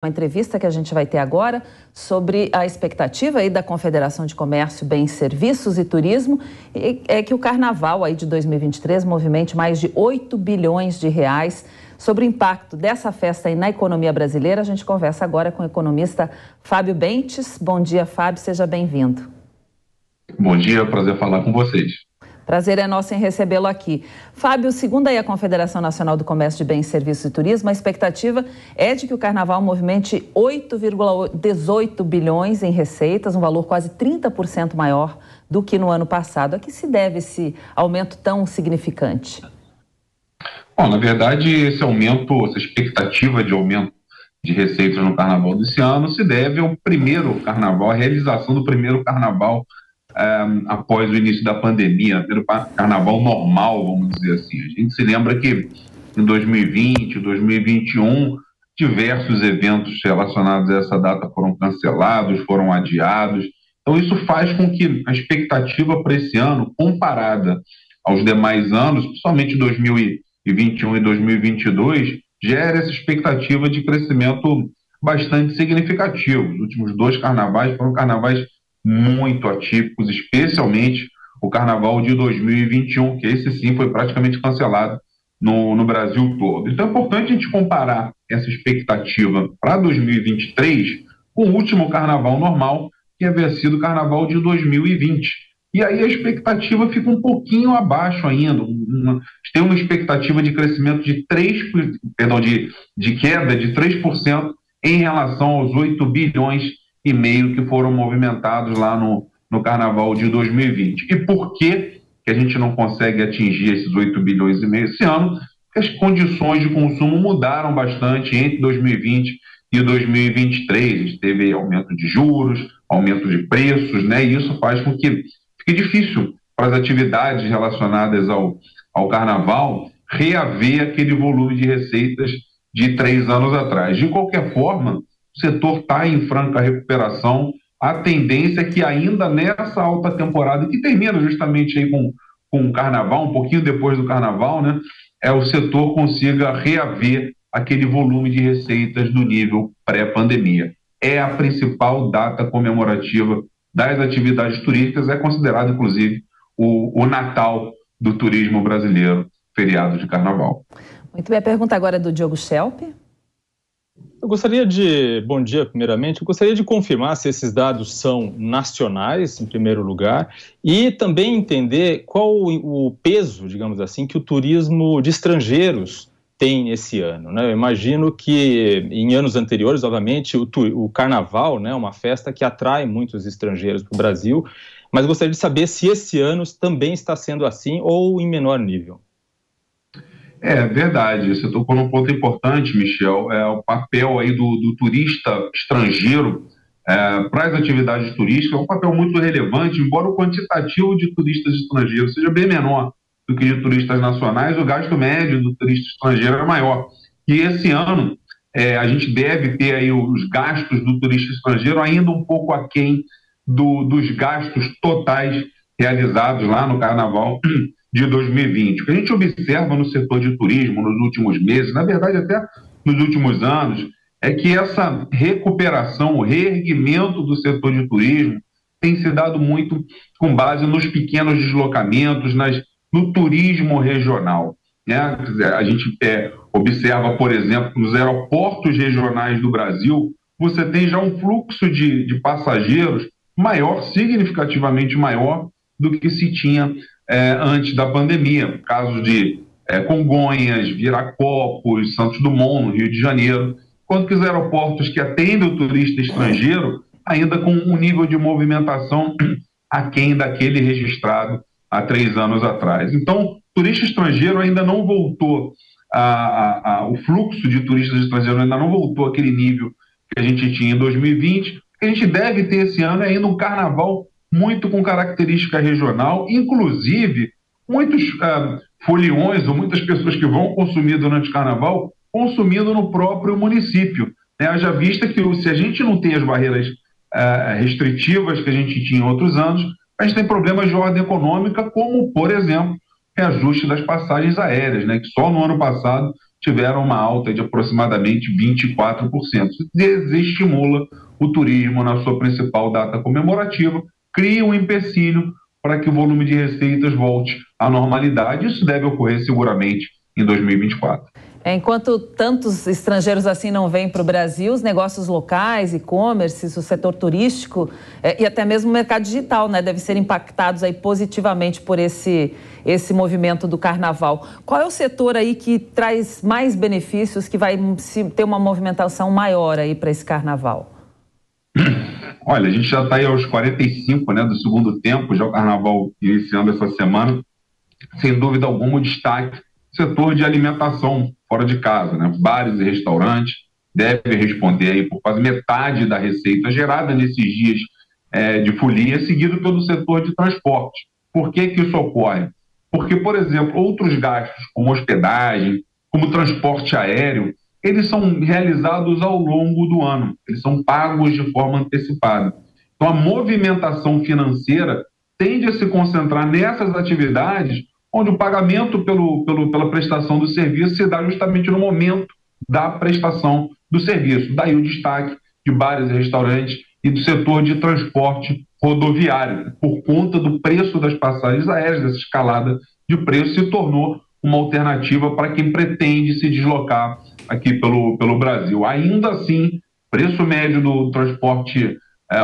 Uma entrevista que a gente vai ter agora sobre a expectativa aí da Confederação de Comércio, Bens, Serviços e Turismo é que o Carnaval aí de 2023 movimente mais de 8 bilhões de reais. Sobre o impacto dessa festa aí na economia brasileira, a gente conversa agora com o economista Fábio Bentes. Bom dia, Fábio, seja bem-vindo. Bom dia, prazer falar com vocês. Prazer é nosso em recebê-lo aqui. Fábio, segundo aí a Confederação Nacional do Comércio de Bens, Serviços e Turismo, a expectativa é de que o Carnaval movimente 8,18 bilhões em receitas, um valor quase 30% maior do que no ano passado. A que se deve esse aumento tão significante? Bom, na verdade, esse aumento, essa expectativa de aumento de receitas no Carnaval desse ano se deve ao primeiro Carnaval, a realização do primeiro Carnaval após o início da pandemia, pelo Carnaval normal, vamos dizer assim. A gente se lembra que em 2020, 2021, diversos eventos relacionados a essa data foram cancelados, foram adiados. Então isso faz com que a expectativa para esse ano, comparada aos demais anos, principalmente 2021 e 2022, gere essa expectativa de crescimento bastante significativo. Os últimos dois carnavais foram carnavais muito atípicos, especialmente o Carnaval de 2021, que esse sim foi praticamente cancelado no Brasil todo. Então é importante a gente comparar essa expectativa para 2023 com o último Carnaval normal, que havia sido o Carnaval de 2020. E aí a expectativa fica um pouquinho abaixo ainda. Tem uma expectativa de crescimento de de queda de 3% em relação aos 8 bilhões e meio que foram movimentados lá no Carnaval de 2020. E por que a gente não consegue atingir esses 8 bilhões e meio esse ano? Porque as condições de consumo mudaram bastante entre 2020 e 2023. A gente teve aumento de juros, aumento de preços, né? E isso faz com que fique difícil para as atividades relacionadas ao Carnaval reaver aquele volume de receitas de 3 anos atrás. De qualquer forma, o setor está em franca recuperação. A tendência é que ainda nessa alta temporada, que termina justamente aí com o Carnaval, um pouquinho depois do Carnaval, né, o setor consiga reaver aquele volume de receitas do nível pré-pandemia. É a principal data comemorativa das atividades turísticas, é considerado, inclusive, o Natal do turismo brasileiro, feriado de Carnaval. Muito bem, a pergunta agora é do Diogo Schelp. Bom dia, primeiramente, eu gostaria de confirmar se esses dados são nacionais, em primeiro lugar, e também entender qual o peso, digamos assim, que o turismo de estrangeiros tem esse ano, né? Eu imagino que em anos anteriores, obviamente, o Carnaval, né, é uma festa que atrai muitos estrangeiros para o Brasil, mas gostaria de saber se esse ano também está sendo assim ou em menor nível. É verdade, você tocou num ponto importante, Michel, o papel aí do turista estrangeiro para as atividades turísticas é um papel muito relevante, embora o quantitativo de turistas estrangeiros seja bem menor do que de turistas nacionais, o gasto médio do turista estrangeiro é maior. E esse ano a gente deve ter aí os gastos do turista estrangeiro ainda um pouco aquém dos gastos totais realizados lá no Carnaval de 2020. O que a gente observa no setor de turismo nos últimos meses, na verdade até nos últimos anos, é que essa recuperação, o reerguimento do setor de turismo tem se dado muito com base nos pequenos deslocamentos, no turismo regional, né? A gente observa, por exemplo, nos aeroportos regionais do Brasil, você tem já um fluxo de passageiros maior, significativamente maior do que se tinha antes da pandemia, casos de Congonhas, Viracopos, Santos Dumont, no Rio de Janeiro, enquanto que os aeroportos que atendem o turista estrangeiro ainda com um nível de movimentação aquém daquele registrado há 3 anos atrás. Então, o turista estrangeiro ainda não voltou, o fluxo de turistas estrangeiros ainda não voltou àquele nível que a gente tinha em 2020. O que a gente deve ter esse ano é ainda um carnaval muito com característica regional, inclusive muitos foliões ou muitas pessoas que vão consumir durante o carnaval, consumindo no próprio município. Haja vista que se a gente não tem as barreiras restritivas que a gente tinha em outros anos, a gente tem problemas de ordem econômica, como, por exemplo, reajuste das passagens aéreas, né, que só no ano passado tiveram uma alta de aproximadamente 24%. Isso desestimula o turismo na sua principal data comemorativa, cria um empecilho para que o volume de receitas volte à normalidade. Isso deve ocorrer seguramente em 2024. Enquanto tantos estrangeiros assim não vêm para o Brasil, os negócios locais, e-commerce, o setor turístico e até mesmo o mercado digital, né, devem ser impactados aí positivamente por esse movimento do carnaval. Qual é o setor aí que traz mais benefícios, que vai ter uma movimentação maior aí para esse carnaval? Olha, a gente já está aí aos 45, né, do segundo tempo, já o carnaval iniciando essa semana. Sem dúvida alguma, o destaque setor de alimentação fora de casa, né? Bares e restaurantes devem responder aí por quase metade da receita gerada nesses dias de folia, seguido pelo setor de transporte. Por que isso ocorre? Porque, por exemplo, outros gastos, como hospedagem, como transporte aéreo, eles são realizados ao longo do ano, eles são pagos de forma antecipada. Então, a movimentação financeira tende a se concentrar nessas atividades onde o pagamento pela prestação do serviço se dá justamente no momento da prestação do serviço. Daí o destaque de bares e restaurantes e do setor de transporte rodoviário. Por conta do preço das passagens aéreas, dessa escalada de preço, se tornou uma alternativa para quem pretende se deslocar aqui pelo Brasil. Ainda assim, preço médio do transporte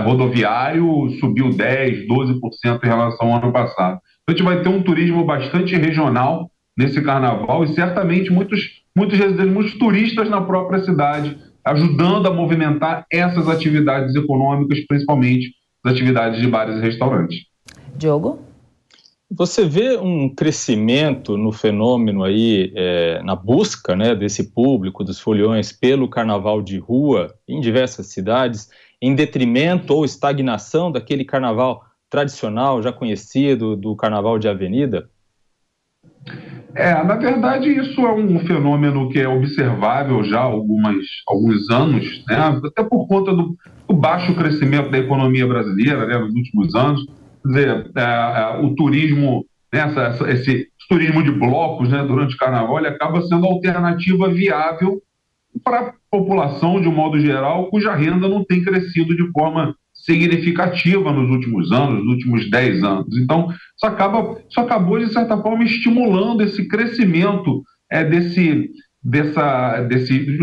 rodoviário subiu 10%, 12% em relação ao ano passado. A gente vai ter um turismo bastante regional nesse carnaval e certamente muitos turistas na própria cidade, ajudando a movimentar essas atividades econômicas, principalmente as atividades de bares e restaurantes. Diogo? Você vê um crescimento no fenômeno aí, na busca, né, desse público, dos foliões, pelo carnaval de rua em diversas cidades, em detrimento ou estagnação daquele carnaval tradicional, já conhecido, do carnaval de avenida? Na verdade, isso é um fenômeno que é observável já há alguns anos, né? Até por conta do baixo crescimento da economia brasileira, né, nos últimos anos. Quer dizer, o turismo, né, esse turismo de blocos, né, durante o carnaval, ele acaba sendo alternativa viável para a população, de um modo geral, cuja renda não tem crescido de forma significativa nos últimos anos, nos últimos 10 anos. Então, isso acabou, de certa forma, estimulando esse crescimento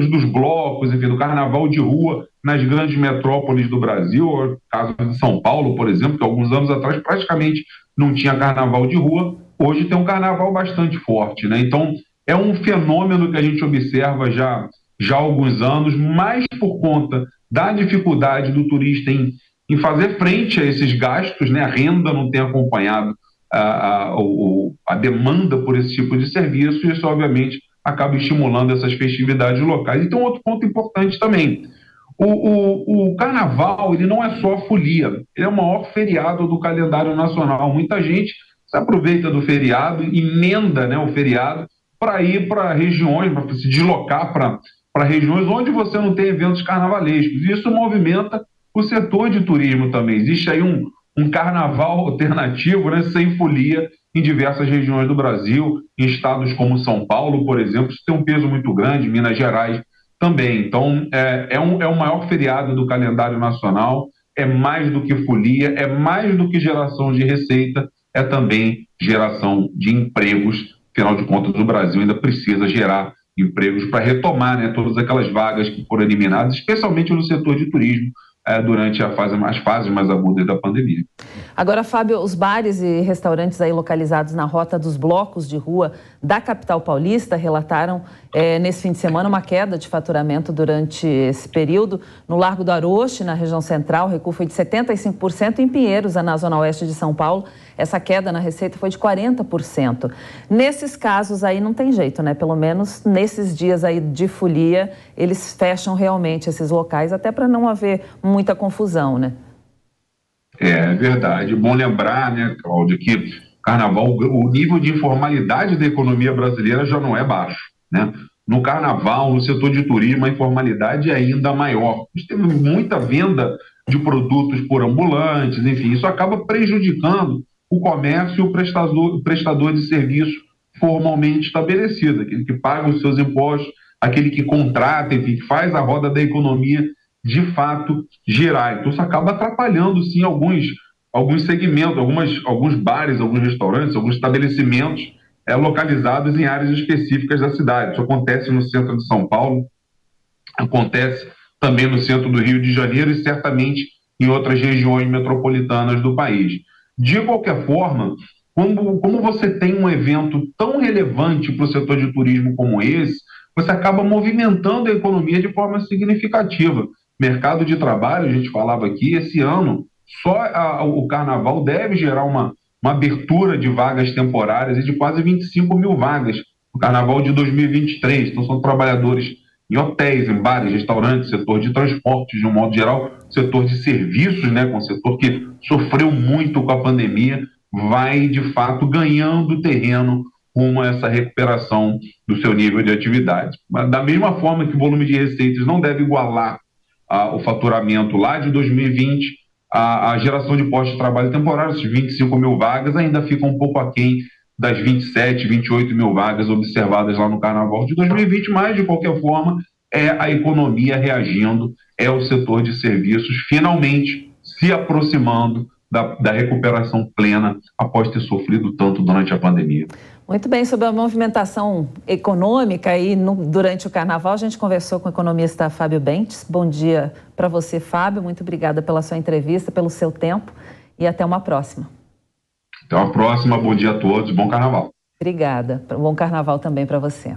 dos blocos, enfim, do carnaval de rua nas grandes metrópoles do Brasil. O caso de São Paulo, por exemplo, que alguns anos atrás praticamente não tinha carnaval de rua, hoje tem um carnaval bastante forte, né? Então, é um fenômeno que a gente observa já há alguns anos, mais por conta da dificuldade do turista em fazer frente a esses gastos, né? A renda não tem acompanhado a demanda por esse tipo de serviço, e isso, obviamente, acaba estimulando essas festividades locais. Então, outro ponto importante também, o carnaval, ele não é só folia, ele é o maior feriado do calendário nacional. Muita gente se aproveita do feriado, emenda, né, o feriado, para ir para regiões, para se deslocar para regiões onde você não tem eventos carnavalescos. E isso movimenta o setor de turismo também. Existe aí um carnaval alternativo, né, sem folia, em diversas regiões do Brasil, em estados como São Paulo, por exemplo. Isso tem um peso muito grande, Minas Gerais também. Então, é o maior feriado do calendário nacional, é mais do que folia, é mais do que geração de receita, é também geração de empregos. Afinal de contas, o Brasil ainda precisa gerar empregos para retomar, né, todas aquelas vagas que foram eliminadas, especialmente no setor de turismo, durante as fases mais agudas da pandemia. Agora, Fábio, os bares e restaurantes aí localizados na rota dos blocos de rua da capital paulista relataram nesse fim de semana uma queda de faturamento durante esse período. No Largo do Aroche, na região central, o recuo foi de 75%. Em Pinheiros, na zona oeste de São Paulo, essa queda na receita foi de 40%. Nesses casos aí não tem jeito, né? Pelo menos nesses dias aí de folia, eles fecham realmente esses locais, até para não haver muita confusão, né? É verdade. Bom lembrar, né, Cláudia, que carnaval, o nível de informalidade da economia brasileira já não é baixo, né? No carnaval, no setor de turismo, a informalidade é ainda maior. A gente teve muita venda de produtos por ambulantes, enfim, isso acaba prejudicando o comércio e o prestador de serviço formalmente estabelecida, aquele que paga os seus impostos, aquele que contrata, enfim, que faz a roda da economia de fato girar. Então isso acaba atrapalhando, sim, alguns segmentos, alguns bares, alguns restaurantes, alguns estabelecimentos localizados em áreas específicas da cidade. Isso acontece no centro de São Paulo, acontece também no centro do Rio de Janeiro e certamente em outras regiões metropolitanas do país. De qualquer forma, como você tem um evento tão relevante para o setor de turismo como esse, você acaba movimentando a economia de forma significativa. Mercado de trabalho, a gente falava aqui, esse ano, só o carnaval deve gerar uma abertura de vagas temporárias de quase 25 mil vagas no carnaval de 2023. Então, são trabalhadores em hotéis, em bares, restaurantes, setor de transporte, de um modo geral, setor de serviços, né, com o setor que sofreu muito com a pandemia, vai, de fato, ganhando terreno rumo a essa recuperação do seu nível de atividade. Mas, da mesma forma que o volume de receitas não deve igualar o faturamento lá de 2020, a geração de postos de trabalho temporários, esses 25 mil vagas, ainda fica um pouco aquém das 27, 28 mil vagas observadas lá no Carnaval de 2020, mas, de qualquer forma, é a economia reagindo, é o setor de serviços finalmente se aproximando da recuperação plena após ter sofrido tanto durante a pandemia. Muito bem, sobre a movimentação econômica aí durante o Carnaval, a gente conversou com o economista Fábio Bentes. Bom dia para você, Fábio. Muito obrigada pela sua entrevista, pelo seu tempo e até uma próxima. Até uma próxima, bom dia a todos, bom Carnaval. Obrigada, bom Carnaval também para você.